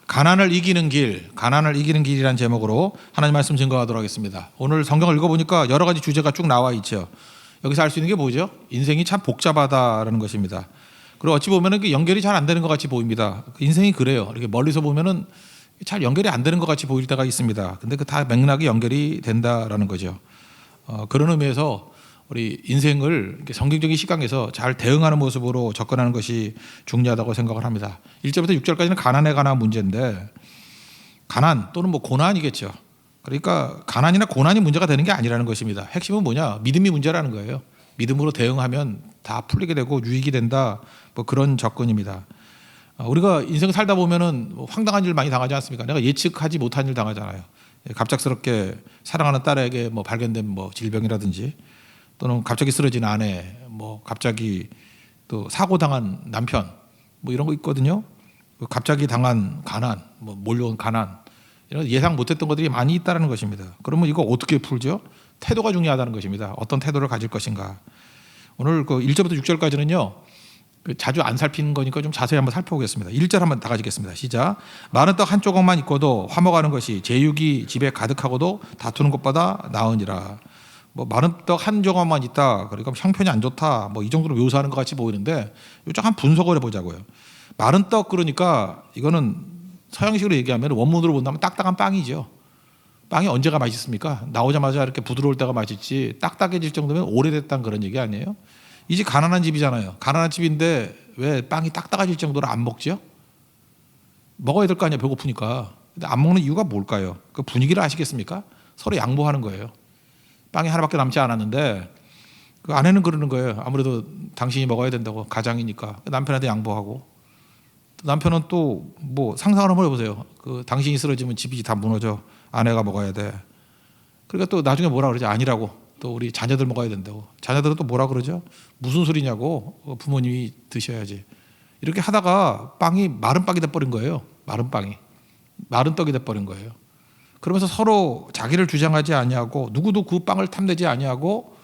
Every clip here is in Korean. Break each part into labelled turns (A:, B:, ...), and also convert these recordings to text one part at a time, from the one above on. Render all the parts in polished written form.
A: 가난을 이기는 길, 가난을 이기는 길이라는 제목으로 하나님 말씀 증거하도록 하겠습니다. 오늘 성경을 읽어보니까 여러 가지 주제가 쭉 나와 있죠. 여기서 알 수 있는 게 뭐죠? 인생이 참 복잡하다라는 것입니다. 그리고 어찌 보면은 연결이 잘 안 되는 것 같이 보입니다. 인생이 그래요. 이렇게 멀리서 보면은 잘 연결이 안 되는 것 같이 보일 때가 있습니다. 근데 그 다 맥락이 연결이 된다라는 거죠. 그런 의미에서 우리 인생을 성경적인 시각에서 잘 대응하는 모습으로 접근하는 것이 중요하다고 생각을 합니다. 1절부터 6절까지는 가난에 관한 문제인데, 가난 또는 뭐 고난이겠죠. 그러니까 가난이나 고난이 문제가 되는 게 아니라는 것입니다. 핵심은 뭐냐? 믿음이 문제라는 거예요. 믿음으로 대응하면 다 풀리게 되고 유익이 된다, 뭐 그런 접근입니다. 우리가 인생 살다 보면은 황당한 일 많이 당하지 않습니까? 내가 예측하지 못한 일 당하잖아요. 갑작스럽게 사랑하는 딸에게 뭐 발견된 뭐 질병이라든지, 또는 갑자기 쓰러진 아내, 뭐 갑자기 또 사고 당한 남편, 뭐 이런 거 있거든요. 갑자기 당한 가난, 뭐 몰려온 가난, 이런 예상 못했던 것들이 많이 있다는 것입니다. 그러면 이거 어떻게 풀죠? 태도가 중요하다는 것입니다. 어떤 태도를 가질 것인가. 오늘 그 1절부터 6절까지는요, 자주 안 살피는 거니까 좀 자세히 한번 살펴보겠습니다. 1절 한번 다 가지겠습니다. 시작. 마른 떡 한 조각만 있고도 화목하는 것이 제육이 집에 가득하고도 다투는 것보다 나으니라. 뭐 마른 떡 한 조각만 있다, 그러니까 형편이 안 좋다, 뭐 이 정도로 묘사하는 것 같이 보이는데, 좀 한 분석을 해보자고요. 마른 떡, 그러니까 이거는 서양식으로 얘기하면 원문으로 본다면 딱딱한 빵이죠. 빵이 언제가 맛있습니까? 나오자마자 이렇게 부드러울 때가 맛있지, 딱딱해질 정도면 오래됐다는 그런 얘기 아니에요? 이 집 가난한 집이잖아요. 가난한 집인데 왜 빵이 딱딱해질 정도로 안 먹죠? 먹어야 될 거 아니에요, 배고프니까. 근데 안 먹는 이유가 뭘까요? 그 분위기를 아시겠습니까? 서로 양보하는 거예요. 빵이 하나밖에 남지 않았는데 그 아내는 그러는 거예요. 아무래도 당신이 먹어야 된다고, 가장이니까. 남편한테 양보하고, 남편은 또 뭐 상상을 한번 해보세요. 그 당신이 쓰러지면 집이 다 무너져, 아내가 먹어야 돼. 그러니까 또 나중에 뭐라 그러지? 아니라고, 또 우리 자녀들 먹어야 된다고. 자녀들은 또 뭐라 그러죠? 무슨 소리냐고, 부모님이 드셔야지. 이렇게 하다가 빵이 마른 빵이 돼버린 거예요. 마른 빵이 마른 떡이 돼버린 거예요. 그러면서 서로 자기를 주장하지 아니하고, 누구도 그 빵을 탐내지 아니하고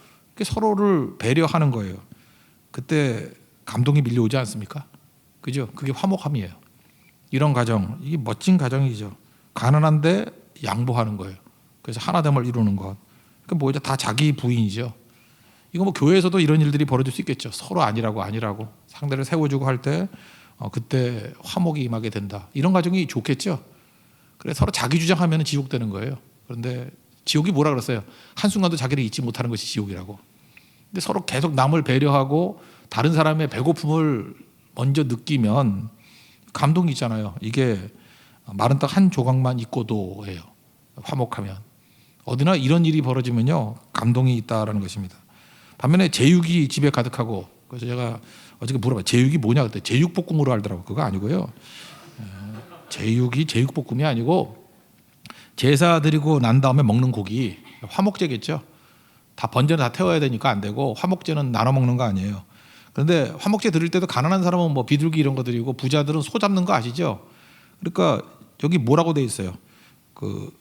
A: 서로를 배려하는 거예요. 그때 감동이 밀려오지 않습니까? 그죠? 그게 화목함이에요. 이런 가정, 이게 멋진 가정이죠. 가난한데 양보하는 거예요. 그래서 하나됨을 이루는 것. 그러니까 뭐죠? 다 자기 부인이죠. 이거 뭐 교회에서도 이런 일들이 벌어질 수 있겠죠. 서로 아니라고 상대를 세워주고 할 때 그때 화목이 임하게 된다. 이런 가정이 좋겠죠. 그래서 서로 자기 주장하면 지옥되는 거예요. 그런데 지옥이 뭐라 그랬어요? 한순간도 자기를 잊지 못하는 것이 지옥이라고. 근데 서로 계속 남을 배려하고 다른 사람의 배고픔을 먼저 느끼면 감동이 있잖아요. 이게 마른 떡 한 조각만 있고도 해요. 화목하면. 어디나 이런 일이 벌어지면요, 감동이 있다라는 것입니다. 반면에 제육이 집에 가득하고, 그래서 제가 어저께 물어봐요. 제육이 뭐냐 그랬더니 제육볶음으로 알더라고요. 그거 아니고요. 제육이 제육볶음이 아니고, 제사 드리고 난 다음에 먹는 고기, 화목제겠죠. 다 번제는 다 태워야 되니까 안 되고, 화목제는 나눠 먹는 거 아니에요. 그런데 화목제 드릴 때도 가난한 사람은 뭐 비둘기 이런 거 드리고, 부자들은 소 잡는 거 아시죠? 그러니까 여기 뭐라고 돼 있어요? 그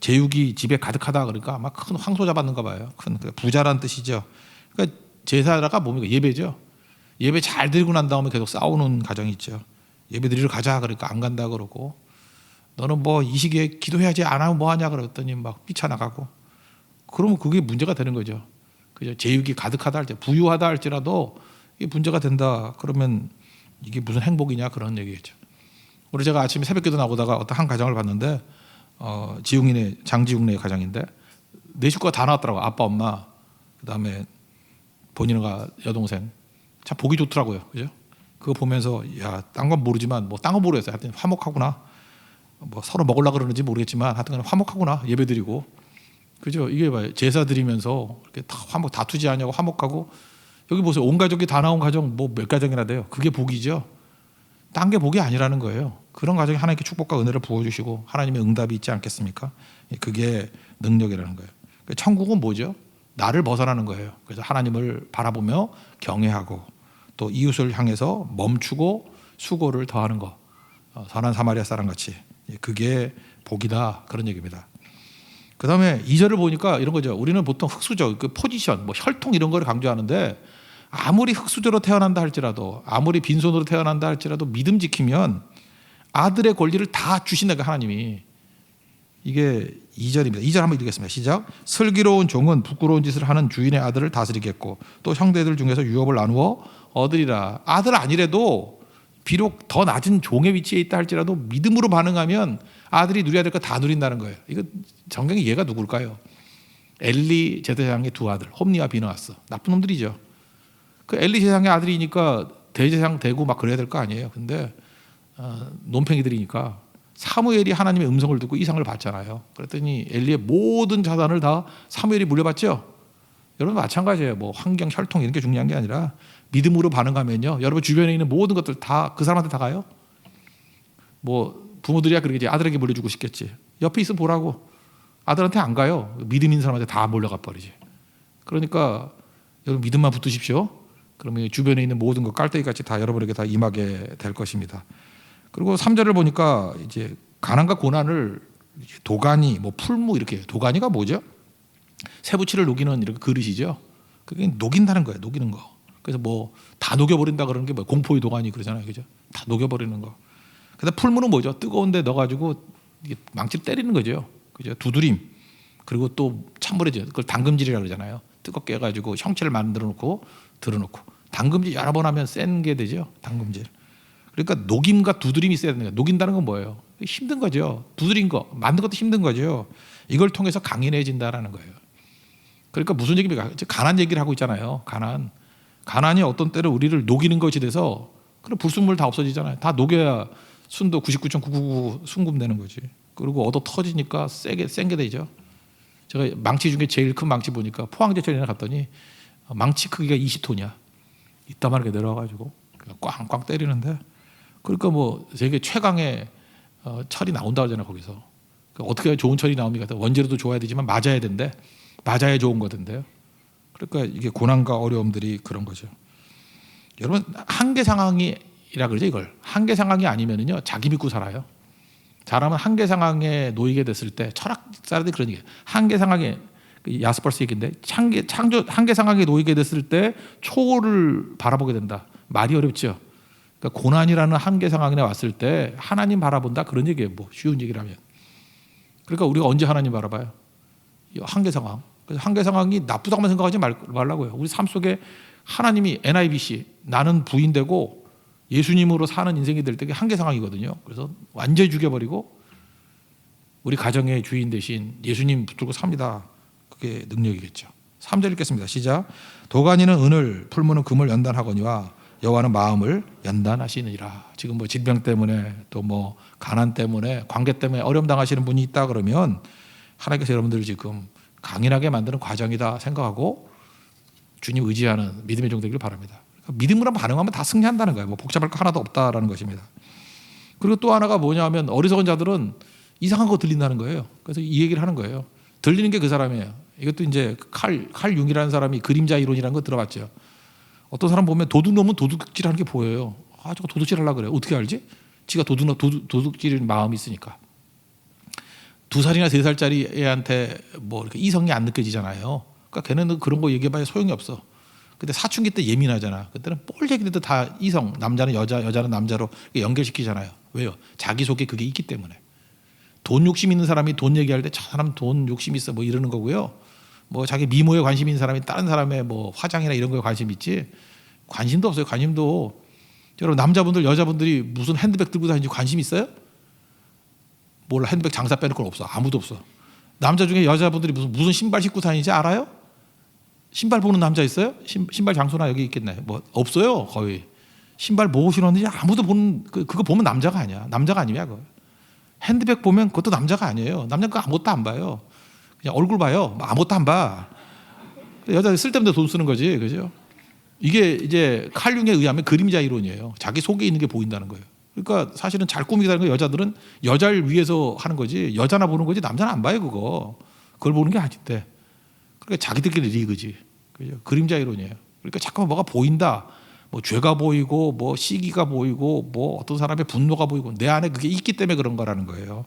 A: 제육이 집에 가득하다, 그러니까 아마 큰 황소 잡았는가 봐요. 큰 부자란 뜻이죠. 그러니까 제사가 뭡니까? 예배죠. 예배 잘 드리고 난 다음에 계속 싸우는 가정이 있죠. 예배 드리러 가자, 그러니까 안 간다 그러고, 너는 뭐 이 시기에 기도해야지, 안 하면 뭐 하냐 그랬더니 막 뛰쳐나가고. 그러면 그게 문제가 되는 거죠. 그죠? 제육이 가득하다 할 때, 부유하다 할지라도 이게 문제가 된다 그러면 이게 무슨 행복이냐, 그런 얘기겠죠. 우리 제가 아침에 새벽기도 나오다가 어떤 한 가정을 봤는데, 지웅이네, 장지웅네 가정인데 네 식구가 다 나왔더라고. 아빠, 엄마, 그다음에 본인과 여동생. 참 보기 좋더라고요. 그죠? 그거 보면서 야, 딴 건 모르지만, 뭐 딴 건 모르겠어요. 하여튼 화목하구나. 뭐 서로 먹으려고 그러는지 모르겠지만 하여튼 화목하구나. 예배드리고. 그죠? 이게 봐요. 제사 드리면서 이렇게 다 화목, 다투지 않냐고 화목하고. 여기 보세요. 온 가족이 다 나온 가정 뭐 몇 가정이나 돼요. 그게 복이죠. 딴 게 복이 아니라는 거예요. 그런 가정에 하나님께 축복과 은혜를 부어주시고 하나님의 응답이 있지 않겠습니까? 그게 능력이라는 거예요. 천국은 뭐죠? 나를 벗어나는 거예요. 그래서 하나님을 바라보며 경외하고, 또 이웃을 향해서 멈추고 수고를 더하는 거. 선한 사마리아 사람 같이. 그게 복이다, 그런 얘기입니다. 그 다음에 2절을 보니까 이런 거죠. 우리는 보통 흙수저, 그 포지션, 뭐 혈통 이런 거를 강조하는데, 아무리 흙수저로 태어난다 할지라도, 아무리 빈손으로 태어난다 할지라도 믿음 지키면 아들의 권리를 다 주신다니까 하나님이. 이게 2절입니다. 2절 한번 읽겠습니다. 시작. 슬기로운 종은 부끄러운 짓을 하는 주인의 아들을 다스리겠고 또 형제들 중에서 유업을 나누어 얻으리라. 아들 아니래도 비록 더 낮은 종의 위치에 있다 할지라도 믿음으로 반응하면 아들이 누려야 될 거 다 누린다는 거예요. 이거 정경이 얘가 누굴까요? 엘리 제사장의 두 아들 홈니와 비느하스. 나쁜 놈들이죠. 그 엘리 제사장의 아들이니까 대제사장 되고 막 그래야 될 거 아니에요. 근데 논팽이들이니까 사무엘이 하나님의 음성을 듣고 이상을 받잖아요. 그랬더니 엘리의 모든 자산을 다 사무엘이 물려받죠. 여러분 마찬가지예요. 뭐 환경, 혈통 이런 게 중요한 게 아니라 믿음으로 반응하면요. 여러분 주변에 있는 모든 것들 다 그 사람한테 다 가요. 뭐 부모들이야 그러겠지. 아들에게 물려주고 싶겠지. 옆에 있어 보라고. 아들한테 안 가요. 믿음 있는 사람한테 다 몰려가 버리지. 그러니까 여러분 믿음만 붙으십시오. 그러면 주변에 있는 모든 것 깔때기같이 다 여러분에게 다 임하게 될 것입니다. 그리고 3절을 보니까 이제 가난과 고난을 도가니, 뭐 풀무 이렇게. 도가니가 뭐죠? 새부치를 녹이는 이렇게 그릇이죠. 그게 녹인다는 거예요. 녹이는 거. 그래서 뭐 다 녹여버린다 그러는 게 뭐 공포의 도가니 그러잖아요, 그죠? 다 녹여버리는 거. 근데 풀무는 뭐죠? 뜨거운데 넣어가지고 망치를 때리는 거죠, 그죠? 두드림. 그리고 또 찬물에죠. 그걸 당금질이라고 그러잖아요. 뜨겁게 해가지고 형체를 만들어놓고 들어놓고. 당금질 여러 번 하면 센 게 되죠, 당금질. 그러니까 녹임과 두드림이 있어야 되는 거예요. 녹인다는 건 뭐예요? 힘든 거죠. 두드린 거, 만든 것도 힘든 거죠. 이걸 통해서 강인해진다라는 거예요. 그러니까 무슨 얘기입니까? 가난 얘기를 하고 있잖아요. 가난이 어떤 때는 우리를 녹이는 것이 돼서 그럼 불순물 다 없어지잖아요. 다 녹여야 순도 99.999 순금되는 거지. 그리고 얻어 터지니까 센 게 되죠. 제가 망치 중에 제일 큰 망치 보니까 포항제철이나 갔더니 망치 크기가 20톤이야. 이따만하게 내려와가지고 꽝꽝 때리는데, 그러니까 뭐 세계 최강의 철이 나온다 하잖아요 거기서. 그러니까 어떻게 좋은 철이 나옵니까? 원재료도 좋아야 되지만 맞아야 된대. 맞아야 좋은 거던데요. 그러니까 이게 고난과 어려움들이 그런 거죠. 여러분 한계 상황이라 그러죠. 이걸 한계 상황이 아니면은요 자기 믿고 살아요. 사람은 한계 상황에 놓이게 됐을 때, 철학자들이 그런 얘기예요. 한계 상황에, 야스퍼스 얘기인데 한계 상황에 놓이게 됐을 때 초월을 바라보게 된다. 말이 어렵죠. 그러니까 고난이라는 한계 상황에 왔을 때 하나님 바라본다 그런 얘기예요. 뭐 쉬운 얘기라면. 그러니까 우리가 언제 하나님 바라봐요? 이 한계 상황. 그래서 한계 상황이 나쁘다고만 생각하지 말라고요. 우리 삶 속에 하나님이 NIBC, 나는 부인되고 예수님으로 사는 인생이 될 때 한계 상황이거든요. 그래서 완전히 죽여버리고 우리 가정의 주인 대신 예수님 붙들고 삽니다. 그게 능력이겠죠. 3절 읽겠습니다. 시작. 도가니는 은을, 풀무는 금을 연단하거니와 여호와는 마음을 연단하시느니라. 지금 뭐 질병 때문에 또 뭐 가난 때문에 관계 때문에 어려움 당하시는 분이 있다 그러면 하나님께서 여러분들을 지금 강인하게 만드는 과정이다 생각하고 주님 의지하는 믿음의 종 되기를 바랍니다. 그러니까 믿음으로 반응하면 다 승리한다는 거예요. 뭐 복잡할 거 하나도 없다라는 것입니다. 그리고 또 하나가 뭐냐면 어리석은 자들은 이상한 거 들린다는 거예요. 그래서 이 얘기를 하는 거예요. 들리는 게 그 사람이에요. 이것도 이제 칼 융이라는 사람이 그림자 이론이라는 거 들어봤죠. 어떤 사람 보면 도둑놈은 도둑질하는 게 보여요. 아, 저거 도둑질하려고 그래요. 어떻게 알지? 지가 도둑질 마음이 있으니까. 2살이나 3살짜리 애한테 뭐 이렇게 이성이 안 느껴지잖아요. 그러니까 걔는 그런 거 얘기해봐야 소용이 없어. 근데 사춘기 때 예민하잖아. 그때는 볼 얘기도 다 이성, 남자는 여자, 여자는 남자로 연결시키잖아요. 왜요? 자기 속에 그게 있기 때문에. 돈 욕심 있는 사람이 돈 얘기할 때 저 사람 돈 욕심 있어 뭐 이러는 거고요. 뭐 자기 미모에 관심 있는 사람이 다른 사람의 뭐 화장이나 이런 거에 관심 있지 관심도 없어요. 관심도. 여러분 남자분들 여자분들이 무슨 핸드백 들고 다니는지 관심 있어요? 몰라. 핸드백 장사 빼놓을 건 없어. 아무도 없어. 남자 중에 여자분들이 무슨 신발 신고 다니는지 알아요? 신발 보는 남자 있어요? 신발 장소나 여기 있겠네. 뭐 없어요. 거의. 신발 뭐 신었는지 아무도 보는 그거 보면 남자가 아니야. 남자가 아니야 그거. 핸드백 보면 그것도 남자가 아니에요. 남자는 그거 아무것도 안 봐요. 그냥 얼굴 봐요. 아무것도 안 봐. 여자 쓸데없는 돈 쓰는 거지, 그죠? 이게 이제 칼융에 의하면 그림자 이론이에요. 자기 속에 있는 게 보인다는 거예요. 그러니까 사실은 잘 꾸미다는 거 여자들은 여자를 위해서 하는 거지 여자나 보는 거지 남자는 안 봐요 그거. 그걸 보는 게 아닌데. 그러니까 자기들끼리 리그지. 그죠? 그림자 이론이에요. 그러니까 잠깐만 뭐가 보인다. 뭐 죄가 보이고 뭐 시기가 보이고 뭐 어떤 사람의 분노가 보이고 내 안에 그게 있기 때문에 그런 거라는 거예요.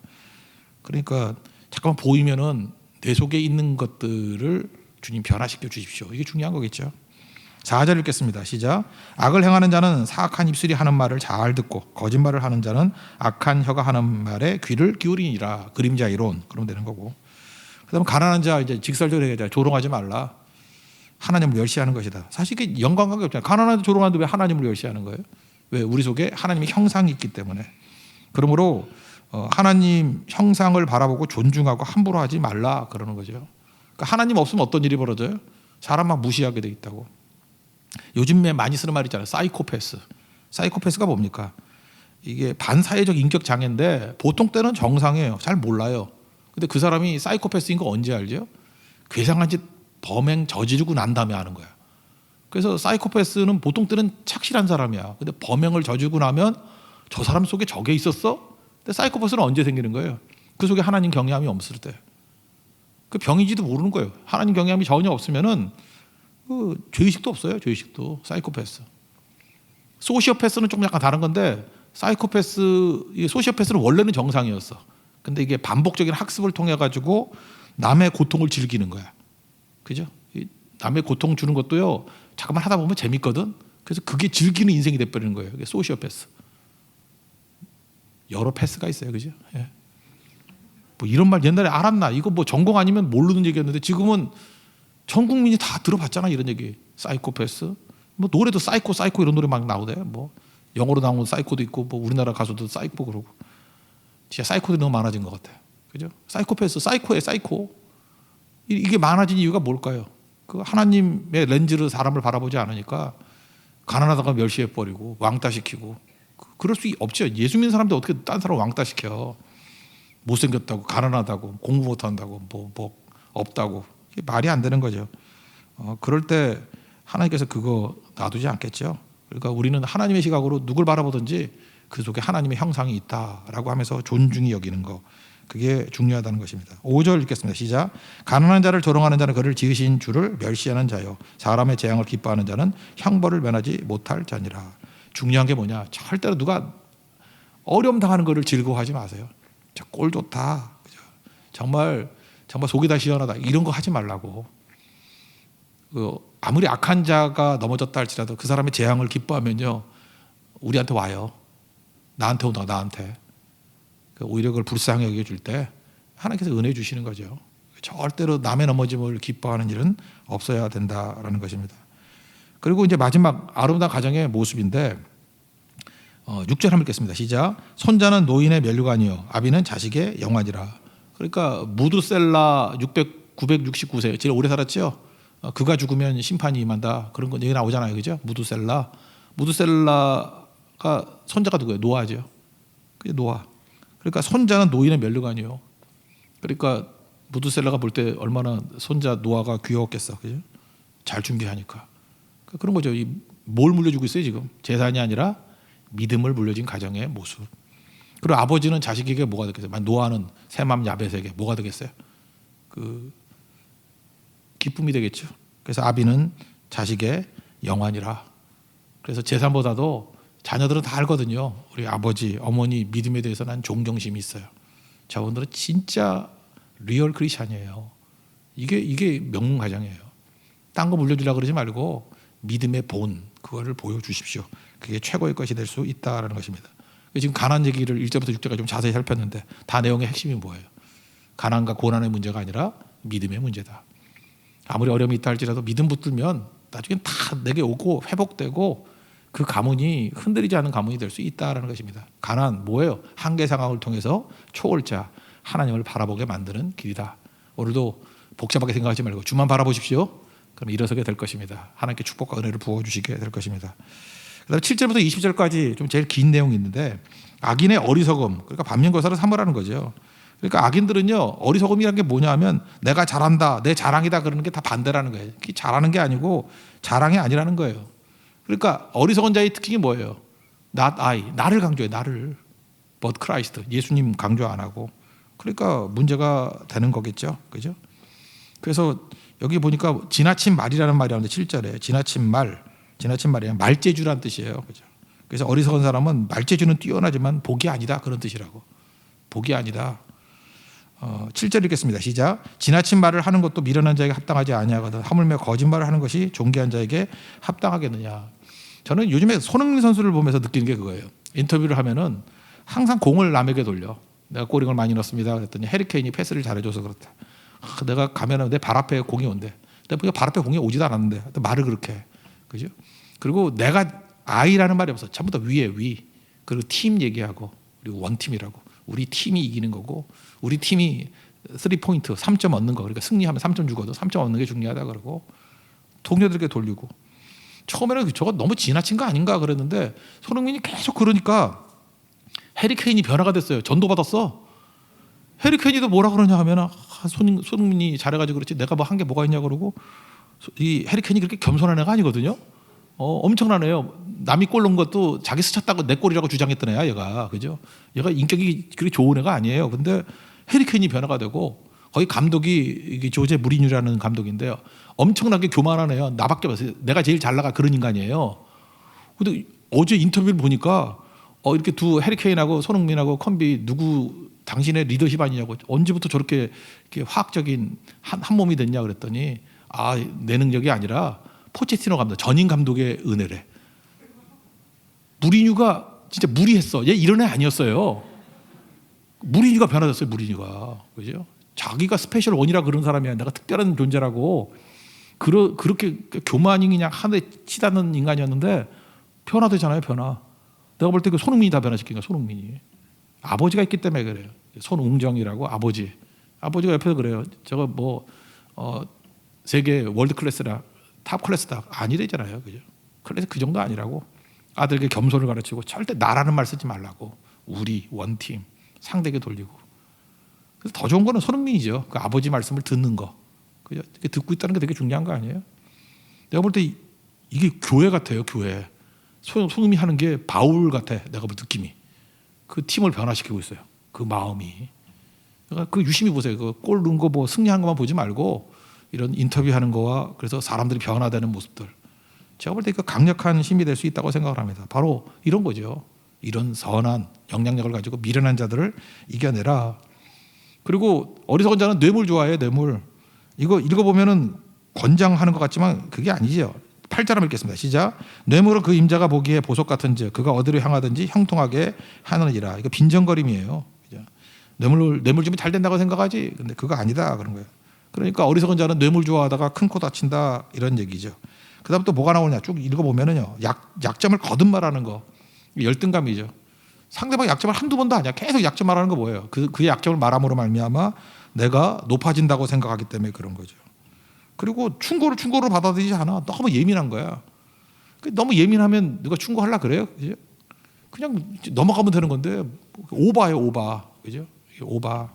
A: 그러니까 잠깐만 보이면은 내 속에 있는 것들을 주님 변화시켜 주십시오. 이게 중요한 거겠죠. 4절 읽겠습니다. 시작. 악을 행하는 자는 사악한 입술이 하는 말을 잘 듣고 거짓말을 하는 자는 악한 혀가 하는 말에 귀를 기울이니라. 그림자 이론. 그러면 되는 거고. 그다음 가난한 자 이제 직설적으로 얘기하자. 조롱하지 말라. 하나님을 멸시하는 것이다. 사실 이게 연관관계 없잖아요. 가난한 자 조롱하는데 왜 하나님을 멸시하는 거예요? 왜? 우리 속에 하나님의 형상이 있기 때문에. 그러므로 하나님 형상을 바라보고 존중하고 함부로 하지 말라 그러는 거죠. 그러니까 하나님 없으면 어떤 일이 벌어져요? 사람만 무시하게 돼 있다고. 요즘에 많이 쓰는 말 있잖아요. 사이코패스. 사이코패스가 뭡니까? 이게 반사회적 인격 장애인데 보통 때는 정상이에요. 잘 몰라요. 근데 그 사람이 사이코패스인 거 언제 알죠? 괴상한 짓 범행 저지르고 난 다음에 아는 거야. 그래서 사이코패스는 보통 때는 착실한 사람이야. 근데 범행을 저지르고 나면 저 사람 속에 저게 있었어? 근데 사이코패스는 언제 생기는 거예요? 그 속에 하나님 경외함이 없을 때. 그 병인지도 모르는 거예요. 하나님 경외함이 전혀 없으면은 그 죄의식도 없어요. 죄의식도. 사이코패스. 소시오패스는 좀 약간 다른 건데 소시오패스는 원래는 정상이었어. 근데 이게 반복적인 학습을 통해 가지고 남의 고통을 즐기는 거야. 그죠? 남의 고통 주는 것도요. 잠깐만 하다 보면 재밌거든. 그래서 그게 즐기는 인생이 돼버리는 거예요. 이게 소시오패스. 여러 패스가 있어요. 그죠? 예. 뭐 이런 말 옛날에 알았나? 이거 뭐 전공 아니면 모르는 얘기였는데 지금은 전 국민이 다 들어봤잖아. 이런 얘기. 사이코패스. 뭐 노래도 사이코 이런 노래 막 나오대. 뭐 영어로 나오는 사이코도 있고 뭐 우리나라 가수도 사이코 그러고. 진짜 사이코들이 너무 많아진 것 같아요. 그죠? 사이코패스, 사이코에 사이코. 이게 많아진 이유가 뭘까요? 그 하나님의 렌즈로 사람을 바라보지 않으니까 가난하다가 멸시해버리고 왕따시키고. 그럴 수 없죠. 예수 믿는 사람들 어떻게 딴 사람 왕따시켜. 못생겼다고, 가난하다고, 공부 못한다고, 뭐 없다고. 이게 말이 안 되는 거죠. 그럴 때 하나님께서 그거 놔두지 않겠죠. 그러니까 우리는 하나님의 시각으로 누굴 바라보든지 그 속에 하나님의 형상이 있다라고 하면서 존중히 여기는 거. 그게 중요하다는 것입니다. 5절 읽겠습니다. 시작. 가난한 자를 조롱하는 자는 그를 지으신 주를 멸시하는 자요. 사람의 재앙을 기뻐하는 자는 형벌을 면하지 못할 자니라. 중요한 게 뭐냐? 절대로 누가 어려움 당하는 것을 즐거워하지 마세요. 꼴 좋다. 정말 속이 다 시원하다. 이런 거 하지 말라고. 아무리 악한 자가 넘어졌다 할지라도 그 사람의 재앙을 기뻐하면요. 우리한테 와요. 나한테 온다. 나한테. 오히려 그걸 불쌍히 여겨줄 때 하나님께서 은혜 주시는 거죠. 절대로 남의 넘어짐을 기뻐하는 일은 없어야 된다라는 것입니다. 그리고 이제 마지막 아름다운 가정의 모습인데 6절 한번 읽겠습니다. 시작. 손자는 노인의 면류관이요 아비는 자식의 영환이라. 그러니까 무드셀라 969세 제일 오래 살았죠. 그가 죽으면 심판이 임한다. 그런 거 얘기 나오잖아요. 그죠? 무드셀라가 손자가 누구예요? 노아죠. 그게 노아. 그러니까 손자는 노인의 면류관이요. 그러니까 무드셀라가 볼 때 얼마나 손자 노아가 귀여웠겠어. 그죠? 잘 준비하니까. 그런 거죠. 뭘 물려주고 있어요 지금? 재산이 아니라 믿음을 물려진 가정의 모습. 그리고 아버지는 자식에게 뭐가 되겠어요? 노아는 새맘 야벳에게 뭐가 되겠어요? 그 기쁨이 되겠죠. 그래서 아비는 자식의 영환이라. 그래서 재산보다도 자녀들은 다 알거든요. 우리 아버지, 어머니 믿음에 대해서 난 존경심이 있어요. 저분들은 진짜 리얼 크리스찬이에요. 이게 명문 가정이에요. 딴 거 물려주려고 그러지 말고 믿음의 본 그거를 보여주십시오. 그게 최고의 것이 될 수 있다라는 것입니다. 지금 가난 얘기를 1절부터 6절까지 좀 자세히 살폈는데 다 내용의 핵심이 뭐예요? 가난과 고난의 문제가 아니라 믿음의 문제다. 아무리 어려움이 있다 할지라도 믿음 붙들면 나중엔 다 내게 오고 회복되고 그 가문이 흔들리지 않는 가문이 될 수 있다라는 것입니다. 가난 뭐예요? 한계 상황을 통해서 초월자 하나님을 바라보게 만드는 길이다. 오늘도 복잡하게 생각하지 말고 주만 바라보십시오. 그럼 일어서게 될 것입니다. 하나님께 축복과 은혜를 부어주시게 될 것입니다. 그다음에 7절부터 20절까지 좀 제일 긴 내용이 있는데 악인의 어리석음, 그러니까 반면교사를 삼으라는 거죠. 그러니까 악인들은요 어리석음이라는 게 뭐냐 하면 내가 잘한다, 내 자랑이다 그러는 게 다 반대라는 거예요. 그게 잘하는 게 아니고 자랑이 아니라는 거예요. 그러니까 어리석은 자의 특징이 뭐예요? Not I, 나를 강조해, 나를. But Christ, 예수님 강조 안 하고. 그러니까 문제가 되는 거겠죠, 그죠? 그래서 여기 보니까 지나친 말이라는 말이 나오는데 7절에 지나친 말이 말재주란 뜻이에요, 그죠? 그래서 어리석은 사람은 말재주는 뛰어나지만 복이 아니다 그런 뜻이라고. 복이 아니다. 7절 읽겠습니다. 시작. 지나친 말을 하는 것도 미련한 자에게 합당하지 아니하거든 하물며 거짓말을 하는 것이 존귀한 자에게 합당하겠느냐. 저는 요즘에 손흥민 선수를 보면서 느끼는 게 그거예요. 인터뷰를 하면은 항상 공을 남에게 돌려. 내가 골링을 많이 넣었습니다. 그랬더니 해리케인이 패스를 잘해줘서 그렇다. 내가 가면은 내 발 앞에 공이 온대. 내가 발 앞에 공이 오지도 않았는데 말을 그렇게 해. 그죠? 그리고 내가 I라는 말이 없어. 전부 다 위에 위. 그리고 팀 얘기하고 그리고 원팀이라고. 우리 팀이 이기는 거고 우리 팀이 3포인트 3점 얻는 거. 그러니까 승리하면 3점 주거든. 3점 얻는 게 중요하다 그러고 동료들에게 돌리고. 처음에는 저거 너무 지나친 거 아닌가 그랬는데 손흥민이 계속 그러니까 해리케인이 변화가 됐어요. 전도 받았어. 해리케인이도 뭐라 그러냐 하면 손흥민이 잘해가지고 그렇지 내가 뭐 한 게 뭐가 있냐 그러고 이 해리케인이 그렇게 겸손한 애가 아니거든요. 엄청난 애요. 남이 골 넣은 것도 자기 스쳤다고 내 골이라고 주장했던 애야 얘가. 그죠? 얘가 인격이 그렇게 좋은 애가 아니에요. 근데 해리케인이 변화가 되고 거기 감독이 이게 조제 무리뉴라는 감독인데요. 엄청나게 교만한 애요. 나밖에 없어요. 내가 제일 잘 나가 그런 인간이에요. 근데 어제 인터뷰를 보니까 이렇게 두 해리케인하고 손흥민하고 컴비 누구 당신의 리더십 아니냐고 언제부터 저렇게 이렇게 화학적인 한 몸이 됐냐 그랬더니 내 능력이 아니라 포체티노 감독 전임 감독의 은혜래. 무리뉴가 진짜 무리했어. 얘 이런 애 아니었어요. 무리뉴가 변화됐어요. 무리뉴가 그죠? 자기가 스페셜 원이라 그런 사람이야. 내가 특별한 존재라고 그렇게 교만이 그냥 하늘에 치닫는 인간이었는데 변화되잖아요. 변화. 내가 볼 때 그 손흥민이 다 변화시킨 거야. 손흥민이 아버지가 있기 때문에 그래요. 손웅정이라고 아버지가 옆에서 그래요. 저거 뭐 세계 월드 클래스라 탑 클래스다 아니래잖아요. 그죠? 클래스 그 정도 아니라고. 아들에게 겸손을 가르치고 절대 나라는 말 쓰지 말라고. 우리 원팀 상대에게 돌리고. 그래서 더 좋은 거는 손흥민이죠. 그 아버지 말씀을 듣는 거. 그죠? 듣고 있다는 게 되게 중요한 거 아니에요? 내가 볼 때 이게 교회 같아요. 교회. 손흥민이 하는 게 바울 같아. 내가 볼 느낌이. 그 팀을 변화시키고 있어요. 그 마음이. 그러니까 그 유심히 보세요. 그 골 넣은 거 뭐 승리한 것만 보지 말고 이런 인터뷰하는 거와 그래서 사람들이 변화되는 모습들. 제가 볼 때 그 강력한 힘이 될 수 있다고 생각을 합니다. 바로 이런 거죠. 이런 선한 영향력을 가지고 미련한 자들을 이겨내라. 그리고 어리석은 자는 뇌물 좋아해. 뇌물. 이거 읽어보면은 권장하는 것 같지만 그게 아니죠. 8절 읽겠습니다. 시작. 뇌물은 그 임자가 보기에 보석 같은즉 그가 어디로 향하든지 형통하게 하느니라. 이거 빈정거림이에요. 뇌물 주면 잘 된다고 생각하지. 근데 그거 아니다 그런 거예요. 그러니까 어리석은 자는 뇌물 좋아하다가 큰 코 다친다 이런 얘기죠. 그다음 또 뭐가 나오냐 쭉 읽어보면은요. 약점을 거듭말하는 거. 열등감이죠. 상대방 약점을 한두 번도 아니야. 계속 약점 말하는 거 뭐예요? 그 약점을 말함으로 말미암아 내가 높아진다고 생각하기 때문에 그런 거죠. 그리고 충고를 받아들이지 않아. 너무 예민한 거야. 너무 예민하면 누가 충고하려 그래요? 그죠? 그냥 넘어가면 되는 건데 오바예요. 오바. 그죠? 오바.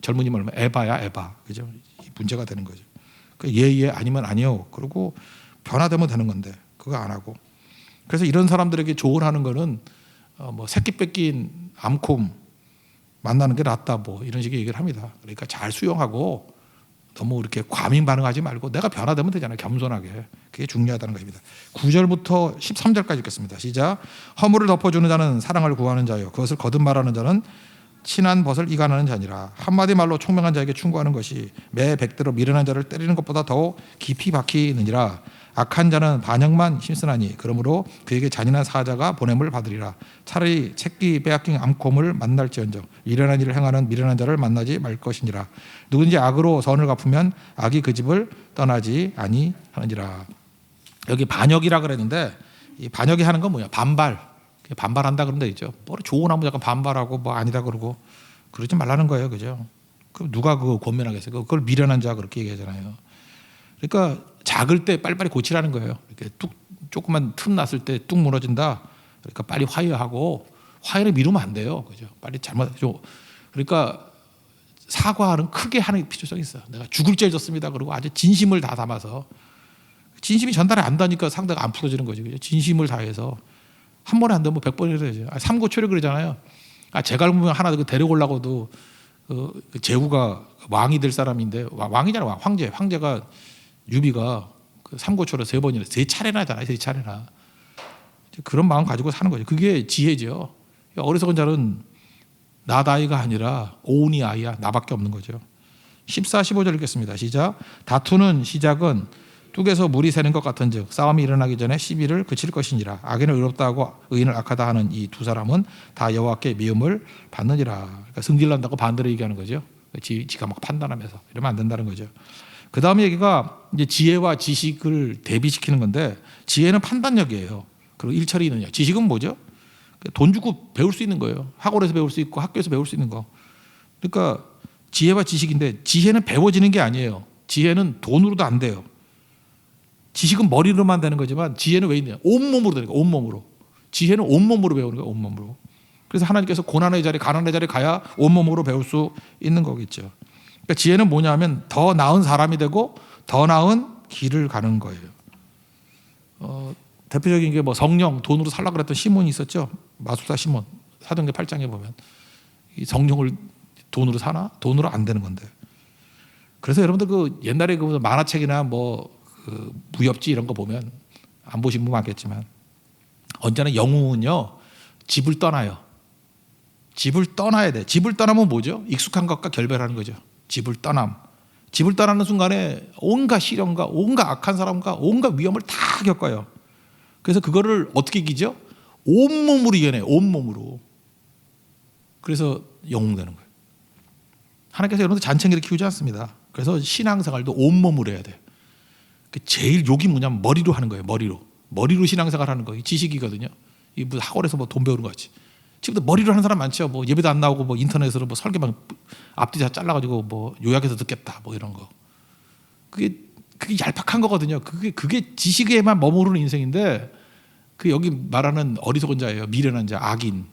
A: 젊은이 말하면 에바야 에바. 그죠? 문제가 되는 거죠. 예 아니면 아니요. 그리고 변화되면 되는 건데 그거 안 하고. 그래서 이런 사람들에게 조언하는 거는 뭐 새끼 뺏긴 암콤 만나는 게 낫다 뭐 이런 식의 얘기를 합니다. 그러니까 잘 수용하고 너무 이렇게 과민 반응하지 말고 내가 변화되면 되잖아요. 겸손하게. 그게 중요하다는 것입니다. 9절부터 13절까지 읽겠습니다. 시작. 허물을 덮어주는 자는 사랑을 구하는 자요. 그것을 거듭말하는 자는 친한 벗을 이간하는 자니라. 한마디 말로 총명한 자에게 충고하는 것이 매 백대로 미련한 자를 때리는 것보다 더욱 깊이 박히느니라. 악한 자는 반역만 힘쓰나니 그러므로 그에게 잔인한 사자가 보냄을 받으리라. 차라리 새끼 빼앗긴 암콤을 만날지언정 미련한 일을 행하는 미련한 자를 만나지 말 것이니라. 누구든지 악으로 선을 갚으면 악이 그 집을 떠나지 아니하느니라. 여기 반역이라 그랬는데 이 반역이 하는 건 뭐야? 반발한다 그런 데 있죠. 뭐 좋은 하면 약간 반발하고 뭐 아니다 그러고 그러지 말라는 거예요. 그죠? 그럼 누가 그거 권면하겠어요? 그걸 미련한 자 그렇게 얘기하잖아요. 그러니까 작을 때 빨리빨리 고치라는 거예요. 이렇게 조금만 틈 났을 때 뚝 무너진다. 그러니까 빨리 화해하고 화해를 미루면 안 돼요. 그죠? 빨리 잘못하죠. 그러니까 사과는 크게 하는 필요성이 있어요. 내가 죽을 죄 졌습니다. 그리고 아주 진심을 다 담아서 진심이 전달이 안 되니까 상대가 안 풀어지는 거죠. 그죠? 진심을 다해서 한 번에 안 되면 100번이라도 해야죠. 삼고초려 그러잖아요. 제가 보면 하나 데려오려고도 제후가 왕이 될 사람인데 왕이잖아. 황제가 유비가 삼고초려 3번이나 3차례나 하잖아요. 3차례나. 그런 마음 가지고 사는 거죠. 그게 지혜죠. 어리석은 자는 뇌물을 덮어주는 자는 사랑을 구하는 자요. 그것을 거듭말하는 자는 친한 벗을 이간하는 자니라. 뇌물은 그 임자가 보기에 보석 같은즉 그가 어디로 향하든지 형통하게 하느니라. 나다이가 아니라 오은이 아이야. 나밖에 없는 거죠. 14, 15절 읽겠습니다. 시작. 다투는 시작은 뚝에서 물이 새는 것 같은즉 싸움이 일어나기 전에 시비를 그칠 것이니라. 악인을 의롭다 하고 의인을 악하다 하는 이 두 사람은 다 여호와께 미움을 받느니라. 그러니까 승질난다고 반대로 얘기하는 거죠. 지가 막 판단하면서 이러면 안 된다는 거죠. 그 다음 얘기가 이제 지혜와 지식을 대비시키는 건데, 지혜는 판단력이에요. 그리고 일처리 있느냐. 지식은 뭐죠? 돈 주고 배울 수 있는 거예요. 학원에서 배울 수 있고 학교에서 배울 수 있는 거. 그러니까 지혜와 지식인데, 지혜는 배워지는 게 아니에요. 지혜는 돈으로도 안 돼요. 지식은 머리로만 되는 거지만 지혜는 왜 있냐? 온몸으로 되는 거예요. 온몸으로. 지혜는 온몸으로 배우는 거예요. 온몸으로. 그래서 하나님께서 고난의 자리, 가난의 자리 가야 온몸으로 배울 수 있는 거겠죠. 그러니까 지혜는 뭐냐면 더 나은 사람이 되고 더 나은 길을 가는 거예요. 대표적인 게 뭐 성령 돈으로 살라 그랬던 시몬이 있었죠. 마술사 시몬. 사도행전 8장에 보면 이 성령을 돈으로 사나? 돈으로 안 되는 건데. 그래서 여러분들 그 옛날에 그 만화책이나 뭐 그 무협지 이런 거 보면 안 보신 분 많겠지만 언제나 영웅은요 집을 떠나요. 집을 떠나야 돼. 집을 떠나면 뭐죠? 익숙한 것과 결별하는 거죠. 집을 떠남. 집을 떠나는 순간에 온갖 시련과 온갖 악한 사람과 온갖 위험을 다 겪어요. 그래서 그거를 어떻게 이기죠? 온몸으로 이겨내요. 온몸으로. 그래서 영웅 되는 거예요. 하나님께서 여러분들 잔챙이를 키우지 않습니다. 그래서 신앙생활도 온몸으로 해야 돼요. 제일 욕이 뭐냐면 머리로 하는 거예요. 머리로 신앙생활 하는 거예요. 지식이거든요. 이 무슨 학원에서 뭐 돈 배우는 거 같이. 지금도 머리로 하는 사람 많죠. 뭐 예배도 안 나오고 뭐 인터넷으로 뭐 설계만 앞뒤 다 잘라가지고 뭐 요약해서 듣겠다 뭐 이런 거. 그게 얄팍한 거거든요. 그게 지식에만 머무르는 인생인데, 그 여기 말하는 어리석은 자예요. 미련한 자, 악인.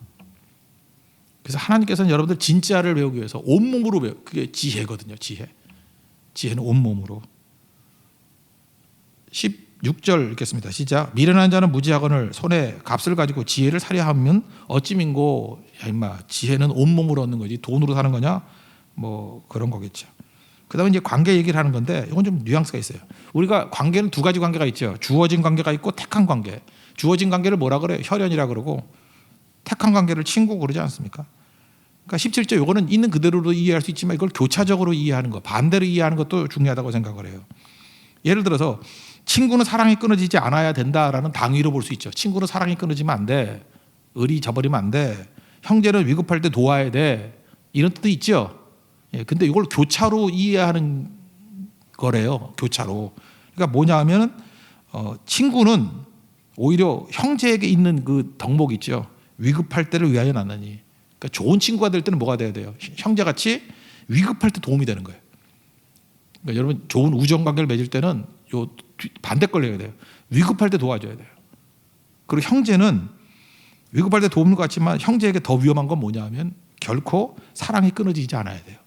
A: 그래서 하나님께서는 여러분들 진짜를 배우기 위해서 온몸으로 배워. 그게 지혜거든요. 지혜는 온몸으로. 16절 읽겠습니다. 시작. 미련한 자는 무지하거늘 손에 값을 가지고 지혜를 사려 하면 어찌 민고. 야 임마, 지혜는 온몸으로 얻는 거지 돈으로 사는 거냐? 뭐 그런 거겠죠. 그다음에 이제 관계 얘기를 하는 건데, 이건 좀 뉘앙스가 있어요. 우리가 관계는 두 가지 관계가 있죠. 주어진 관계가 있고 택한 관계. 주어진 관계를 뭐라 그래요? 혈연이라 그러고, 택한 관계를 친구 그러지 않습니까? 그러니까 17절 이거는 있는 그대로도 이해할 수 있지만 이걸 교차적으로 이해하는 거, 반대로 이해하는 것도 중요하다고 생각을 해요. 예를 들어서 친구는 사랑이 끊어지지 않아야 된다라는 당위로 볼 수 있죠. 친구는 사랑이 끊어지면 안 돼. 의리 저버리면 안 돼. 형제는 위급할 때 도와야 돼. 이런 뜻도 있죠. 근데 이걸 교차로 이해하는 거래요. 교차로. 그러니까 뭐냐 하면 친구는 오히려 형제에게 있는 그 덕목 있죠. 위급할 때를 위하여 놨느니. 그러니까 좋은 친구가 될 때는 뭐가 돼야 돼요? 형제같이 위급할 때 도움이 되는 거예요. 그러니까 여러분 좋은 우정 관계를 맺을 때는 요 반대 걸 해야 돼요. 위급할 때 도와줘야 돼요. 그리고 형제는 위급할 때 도움을 갖지만 형제에게 더 위험한 건 뭐냐 하면 결코 사랑이 끊어지지 않아야 돼요.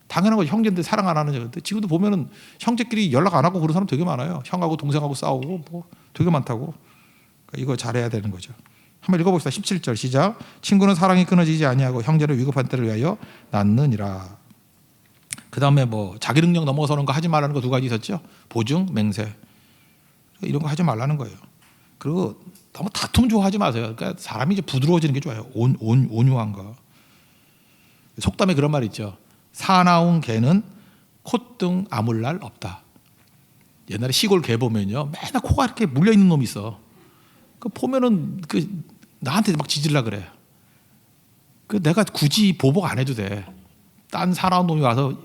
A: 당연한 거죠. 형제인데 사랑 안 하는 자. 지금도 보면은 형제끼리 연락 안 하고 그런 사람 되게 많아요. 형하고 동생하고 싸우고 뭐 되게 많다고. 그러니까 이거 잘해야 되는 거죠. 한번 읽어봅시다. 17절 시작. 친구는 사랑이 끊어지지 아니하고 형제를 위급한 때를 위하여 낳느니라. 그 다음에 뭐 자기 능력 넘어서는 거 하지 말라는 거 두 가지 있었죠. 보증, 맹세. 이런 거 하지 말라는 거예요. 그리고 너무 다툼 좋아하지 마세요. 그러니까 사람이 이제 부드러워지는 게 좋아요. 온유한 거. 속담에 그런 말 있죠. 사나운 개는 콧등 아물 날 없다. 옛날에 시골 개 보면요, 맨날 코가 이렇게 물려 있는 놈이 있어. 그 보면은 그 나한테 막 짖으려 그래. 그 내가 굳이 보복 안 해도 돼. 딴 사나운 놈이 와서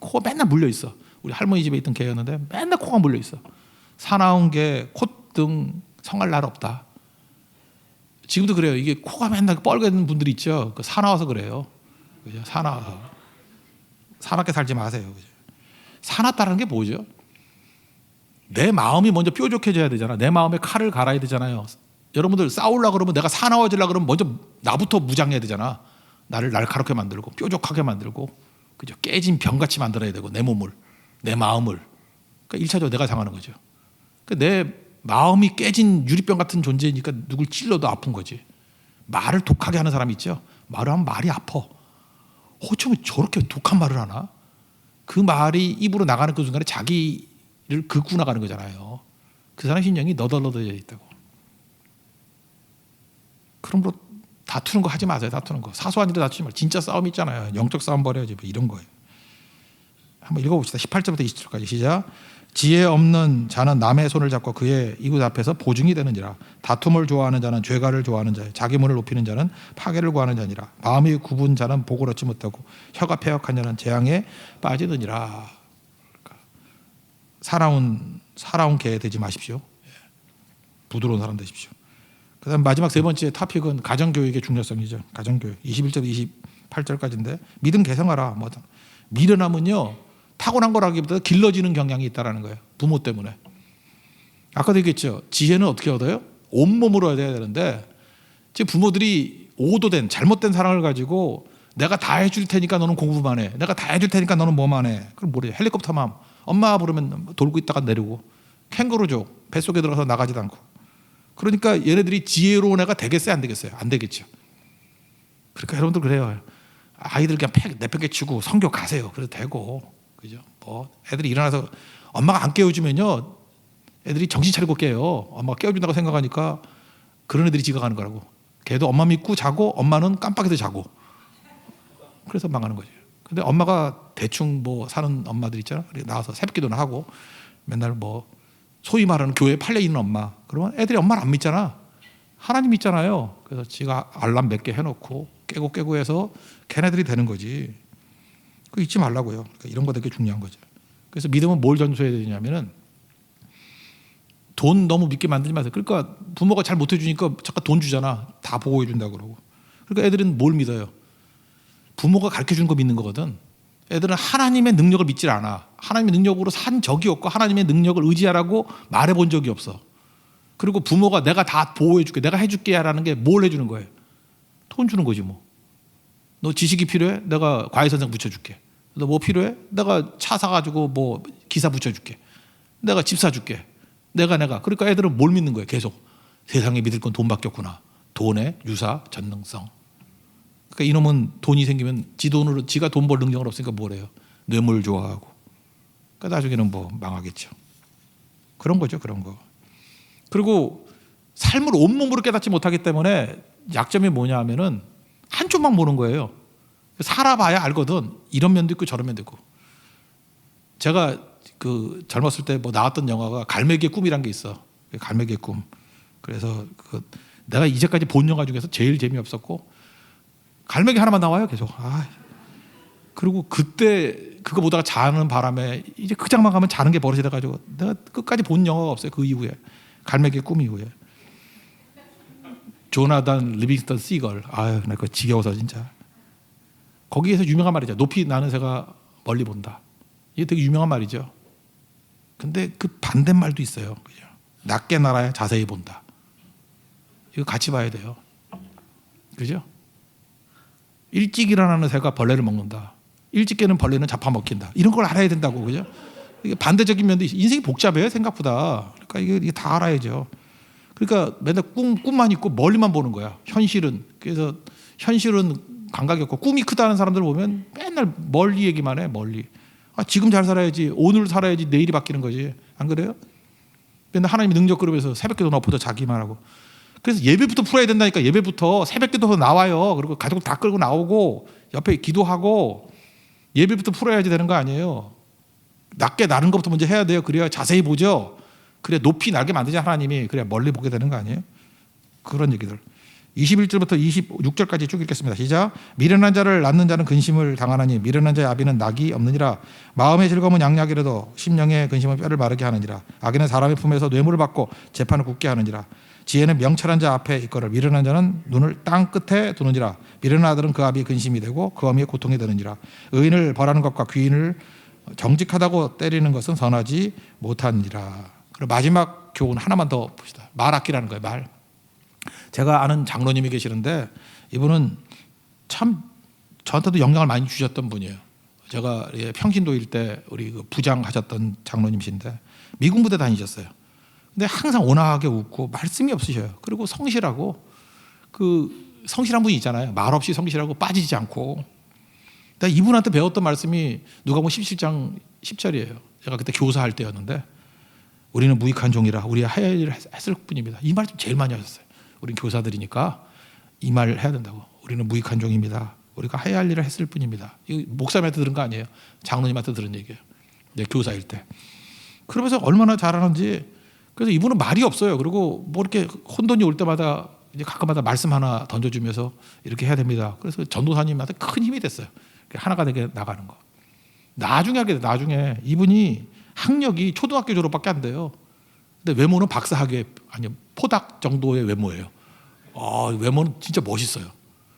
A: 코가 맨날 물려 있어. 우리 할머니 집에 있던 개였는데 맨날 코가 물려 있어. 사나운 개 콧등 성할 날 없다. 지금도 그래요. 이게 코가 맨날 뻘개는 분들이 있죠. 그 사나워서 그래요. 그죠? 사나워서. 사납게 살지 마세요. 그죠? 사납다는 게 뭐죠? 내 마음이 먼저 뾰족해져야 되잖아. 내 마음에 칼을 갈아야 되잖아요. 여러분들 싸우려고 그러면 내가 사나워지려고 그러면 먼저 나부터 무장해야 되잖아. 나를 날카롭게 만들고 뾰족하게 만들고, 그죠? 깨진 병같이 만들어야 되고, 내 몸을, 내 마음을. 그러니까 1차적으로 내가 상하는 거죠. 그러니까 내 마음이 깨진 유리병 같은 존재니까 누굴 찔러도 아픈 거지. 말을 독하게 하는 사람이 있죠. 말을 하면 말이 아파. 어쩌면 저렇게 독한 말을 하나? 그 말이 입으로 나가는 그 순간에 자기를 긁고 나가는 거잖아요. 그 사람 심령이 너덜너덜해져 있다고. 그러므로 다투는 거 하지 마세요. 다투는 거. 사소한 일에 다투지 말고 진짜 싸움 있잖아요. 영적 싸움 벌여야지. 뭐 이런 거예요. 한번 읽어봅시다. 18절부터 20절까지 시작. 지혜 없는 자는 남의 손을 잡고 그의 이웃 앞에서 보증이 되느니라. 다툼을 좋아하는 자는 죄가를 좋아하는 자요, 자기 문을 높이는 자는 파괴를 구하는 자니라. 마음이 굽은 자는 복을 얻지 못하고 혀가 패역한 자는 재앙에 빠지느니라. 그러니까 살아온 개 되지 마십시오. 부드러운 사람 되십시오. 그다음 마지막 세 번째 토픽은 가정교육의 중요성이죠. 가정교육 21절 28절까지인데 믿음 개성하라. 뭐 미련함은요 타고난 거라기보다 길러지는 경향이 있다는 거예요. 부모 때문에. 아까도 얘기했죠. 지혜는 어떻게 얻어요? 온몸으로 얻어야 되는데 지금 부모들이 오도된 잘못된 사랑을 가지고 내가 다 해줄 테니까 너는 공부만 해. 내가 다 해줄 테니까 너는 뭐만 해. 그럼 뭐래? 헬리콥터맘. 엄마 부르면 돌고 있다가 내리고 캥거루족 뱃속에 들어서 나가지도 않고. 그러니까 얘네들이 지혜로운 애가 되겠어요? 안 되겠어요? 안 되겠죠. 그러니까 여러분들 그래요. 아이들 그냥 내팽개치고 성교 가세요. 그래도 되고. 그죠? 뭐 애들이 일어나서 엄마가 안 깨워주면요 애들이 정신 차리고 깨요. 엄마가 깨워준다고 생각하니까 그런 애들이 지각하는 거라고. 걔도 엄마 믿고 자고 엄마는 깜빡이도 자고. 그래서 망하는 거죠. 근데 엄마가 대충 뭐 사는 엄마들 있잖아. 나와서 새벽기도나 하고 맨날 뭐 소위 말하는 교회에 팔려 있는 엄마. 그러면 애들이 엄마를 안 믿잖아. 하나님 믿잖아요. 그래서 지가 알람 몇 개 해놓고 깨고 해서 걔네들이 되는 거지. 그거 잊지 말라고요. 그러니까 이런 거 되게 중요한 거죠. 그래서 믿음은 뭘 전수해야 되냐면은 돈 너무 믿게 만들지 마세요. 그러니까 부모가 잘 못해주니까 잠깐 돈 주잖아. 다 보호해 준다고 그러고. 그러니까 애들은 뭘 믿어요? 부모가 가르쳐주는 거 믿는 거거든. 애들은 하나님의 능력을 믿질 않아. 하나님의 능력으로 산 적이 없고 하나님의 능력을 의지하라고 말해본 적이 없어. 그리고 부모가 내가 다 보호해 줄게, 내가 해줄게 라는 게 뭘 해주는 거예요? 돈 주는 거지 뭐. 너 지식이 필요해? 내가 과외선생 붙여줄게. 너 뭐 필요해? 내가 차 사가지고 뭐 기사 붙여줄게. 내가 집 사줄게. 내가. 그러니까 애들은 뭘 믿는 거예요? 계속. 세상에 믿을 건 돈밖에 없구나. 돈의 유사, 전능성. 그러니까 이놈은 돈이 생기면 지 돈으로 지가 돈 벌 능력은 없으니까 뭐래요? 뇌물 좋아하고. 그러니까 나중에는 뭐 망하겠죠. 그런 거죠, 그런 거. 그리고 삶을 온몸으로 깨닫지 못하기 때문에 약점이 뭐냐 하면은 한쪽만 보는 거예요. 살아봐야 알거든. 이런 면도 있고 저런 면도 있고. 제가 그 젊었을 때 뭐 나왔던 영화가 갈매기의 꿈이란 게 있어. 갈매기의 꿈. 그래서 내가 이제까지 본 영화 중에서 제일 재미없었고 갈매기 하나만 나와요 계속. 그리고 그때 그거 보다가 자는 바람에 이제 극장만 가면 자는 게 버릇이 돼가지고 내가 끝까지 본 영화가 없어요. 그 이후에 갈매기의 꿈 이후에. 조나단 리빙스턴 시걸. 나 그거 지겨워서 진짜. 거기에서 유명한 말이죠. 높이 나는 새가 멀리 본다. 이게 되게 유명한 말이죠. 근데 그 반대말도 있어요. 그죠? 낮게 날아야 자세히 본다. 이거 같이 봐야 돼요. 그죠? 일찍 일어나는 새가 벌레를 먹는다. 일찍 깨는 벌레는 잡아먹힌다. 이런 걸 알아야 된다고. 그죠? 이게 반대적인 면도 있어요. 인생이 복잡해요. 생각보다. 그러니까 이게 다 알아야죠. 그러니까 맨날 꿈만 있고 멀리만 보는 거야. 현실은. 그래서 현실은 감각이 없고 꿈이 크다는 사람들 보면 맨날 멀리 얘기만 해. 멀리. 지금 잘 살아야지. 오늘 살아야지. 내일이 바뀌는 거지. 안 그래요? 맨날 하나님의 능력 그러면서 새벽기도 엎어져 자기만 하고. 그래서 예배부터 풀어야 된다니까. 예배부터 새벽기도 나와요. 그리고 가족 다 끌고 나오고 옆에 기도하고 예배부터 풀어야지 되는 거 아니에요. 낮게 나는 것부터 먼저 해야 돼요. 그래야 자세히 보죠. 그래야 높이 날게 만드자 하나님이. 그래야 멀리 보게 되는 거 아니에요? 그런 얘기들. 21절부터 26절까지 쭉 읽겠습니다. 시작. 미련한 자를 낳는 자는 근심을 당하나니 미련한 자의 아비는 낙이 없느니라. 마음의 즐거움은 양약이라도 심령의 근심은 뼈를 마르게 하느니라. 악인은 사람의 품에서 뇌물을 받고 재판을 굳게 하느니라. 지혜는 명철한 자 앞에 있거늘 미련한 자는 눈을 땅 끝에 두느니라. 미련한 아들은 그 아비의 근심이 되고 그 어미의 고통이 되느니라. 의인을 벌하는 것과 귀인을 정직하다고 때리는 것은 선하지 못하니라. 그리고 마지막 교훈 하나만 더 봅시다. 말 아끼라는 거예요. 말. 제가 아는 장로님이 계시는데 이분은 참 저한테도 영향을 많이 주셨던 분이에요. 제가 평신도일 때 우리 부장하셨던 장로님이신데 미군 부대 다니셨어요. 근데 항상 온화하게 웃고 말씀이 없으셔요. 그리고 성실하고 성실한 분이 있잖아요. 말 없이 성실하고 빠지지 않고. 내가 이분한테 배웠던 말씀이 누가복음 17장 10절이에요. 제가 그때 교사할 때였는데 우리는 무익한 종이라 우리 해야 할 일을 했을 뿐입니다. 이 말씀 제일 많이 하셨어요. 우린 교사들이니까 이 말을 해야 된다고. 우리는 무익한 종입니다. 우리가 해야 할 일을 했을 뿐입니다. 이거 목사님한테 들은 거 아니에요. 장로님한테 들은 얘기예요. 내 교사일 때. 그러면서 얼마나 잘하는지. 그래서 이분은 말이 없어요. 그리고 뭐 이렇게 혼돈이 올 때마다 이제 가끔마다 말씀 하나 던져주면서 이렇게 해야 됩니다. 그래서 전도사님한테 큰 힘이 됐어요. 하나가 되게 나가는 거. 나중에 하게 돼. 나중에 이분이 학력이 초등학교 졸업밖에 안 돼요. 근데 외모는 박사학위 아니 포닥 정도의 외모예요. 외모는 진짜 멋있어요.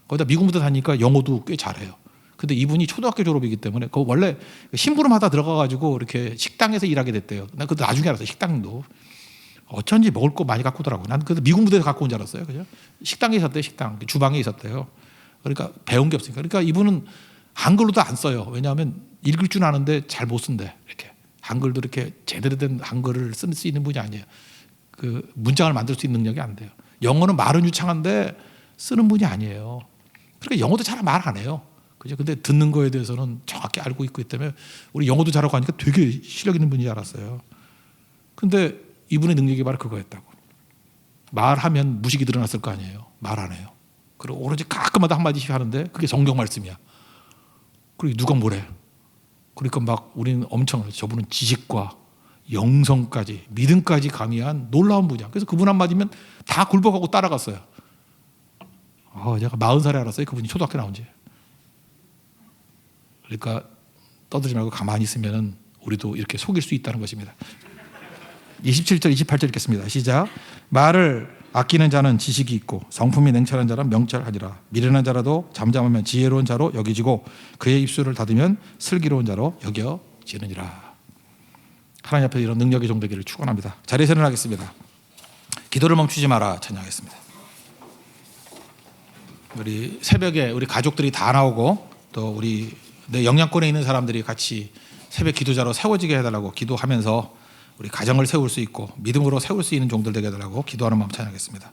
A: 거기다 미국 무대 다니까 영어도 꽤 잘해요. 근데 이분이 초등학교 졸업이기 때문에 그 원래 심부름하다 들어가가지고 이렇게 식당에서 일하게 됐대요. 난 그것도 나중에 알았어요. 식당도 어쩐지 먹을 거 많이 갖고 오더라고. 난 그래도 미국 무대에서 갖고 온 줄 알았어요. 그죠? 식당에 있었대요. 식당 주방에 있었대요. 그러니까 배운 게 없으니까. 그러니까 이분은 한글로도 안 써요. 왜냐하면 읽을 줄 아는데 잘 못 쓴대. 이렇게 한글도 이렇게 제대로 된 한글을 쓸 수 있는 분이 아니에요. 그 문장을 만들 수 있는 능력이 안 돼요. 영어는 말은 유창한데 쓰는 분이 아니에요. 그러니까 영어도 잘 말 안 해요. 그죠? 근데 듣는 거에 대해서는 정확히 알고 있기 때문에 우리 영어도 잘하고 하니까 되게 실력 있는 분인 줄 알았어요. 근데 이분의 능력이 바로 그거였다고. 말하면 무식이 드러났을 거 아니에요. 말 안 해요. 그리고 오로지 가끔마다 한마디씩 하는데 그게 성경 말씀이야. 그리고 누가 뭐래. 그러니까 막 우리는 엄청 저분은 지식과 영성까지 믿음까지 가미한 놀라운 분이야. 그래서 그분 한마디면 다 굴복하고 따라갔어요. 제가 40살에 알았어요. 그분이 초등학교 나온지. 그러니까 떠들지 말고 가만히 있으면 우리도 이렇게 속일 수 있다는 것입니다. 27절 28절 읽겠습니다. 시작. 말을 아끼는 자는 지식이 있고 성품이 냉철한 자는 명철하리라. 미련한 자라도 잠잠하면 지혜로운 자로 여기지고 그의 입술을 닫으면 슬기로운 자로 여겨지느니라. 하나님 앞에 이런 능력의 종되기를 축원합니다. 자리에서 일어나겠습니다. 기도를 멈추지 마라 찬양하겠습니다. 우리 새벽에 우리 가족들이 다 나오고 또 우리 내 영향권에 있는 사람들이 같이 새벽 기도자로 세워지게 해달라고 기도하면서 우리 가정을 세울 수 있고 믿음으로 세울 수 있는 종들 되게 해달라고 기도하는 마음 찬양하겠습니다.